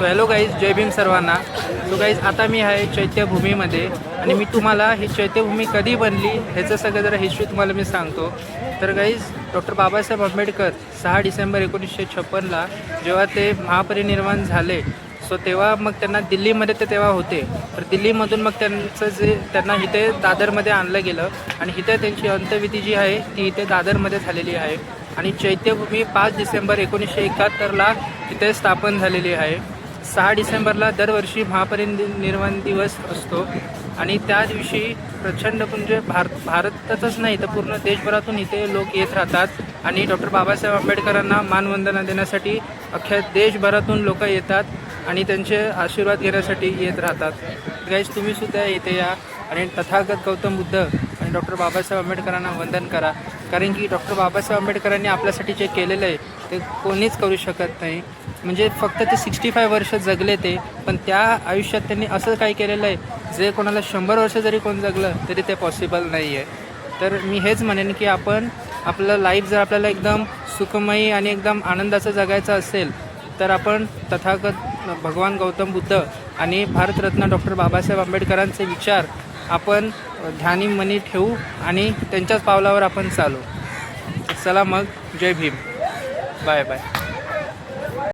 So hello guys, जय भीम सर्वांना. So guys, आता मी आहे चैत्यभूमीमध्ये आणि मी तुम्हाला ही चैत्यभूमी कधी बनली ह्याचं सगळं जरा हिस्ट्री तुम्हाला मी सांगतो. तर गाईज, डॉक्टर बाबासाहेब आंबेडकर 6 डिसेंबर 1956ला जेव्हा ते महापरिनिर्वाण झाले, सो तेव्हा मग त्यांना दिल्लीमध्ये ते तेव्हा होते. तर दिल्लीमधून मग त्यांना इथे दादरमध्ये आणलं गेलं आणि इथे त्यांची अंत्यविधी जी आहे ती इथे दादरमध्ये झालेली आहे. आणि चैत्यभूमी 5 डिसेंबर 1971ला तिथे स्थापन झालेली आहे. 6 डिसेंबरला दरवर्षी महापरिनिर्वाण दिवस असतो आणि त्या दिवशी प्रचंड म्हणजे भारतातच नाही तर पूर्ण देशभरातून इथे लोक येत राहतात आणि डॉक्टर बाबासाहेब आंबेडकरांना मानवंदना देण्यासाठी अख्ख्या देशभरातून लोक येतात आणि त्यांचे आशीर्वाद घेण्यासाठी येत राहतात. गाईज, तुम्हीसुद्धा इथे या आणि तथागत गौतम बुद्ध आणि डॉक्टर बाबासाहेब आंबेडकरांना वंदन करा. कारण की डॉक्टर बाबासाहेब आंबेडकरांनी आपल्यासाठी जे केलेलं आहे ते कोणीच करू शकत नाही. म्हणजे फक्त ते 65 वर्ष जगले ते, पण त्या आयुष्यात त्यांनी असं काही केलेलं आहे जे कोणाला 100 वर्ष जरी कोण जगलं तरी ते पॉसिबल नाही आहे. तर मी हेच म्हणेन की आपण आपलं लाईफ जर आपल्याला एकदम सुखमयी आणि एकदम आनंदाचं जगायचं असेल तर आपण तथागत भगवान गौतम बुद्ध आणि भारतरत्न डॉक्टर बाबासाहेब आंबेडकरांचे विचार आपण ध्यानी मनी ठेवू आणि त्यांच्याच पावलावर आपण चालू. चला मग, जय भीम. Bye bye.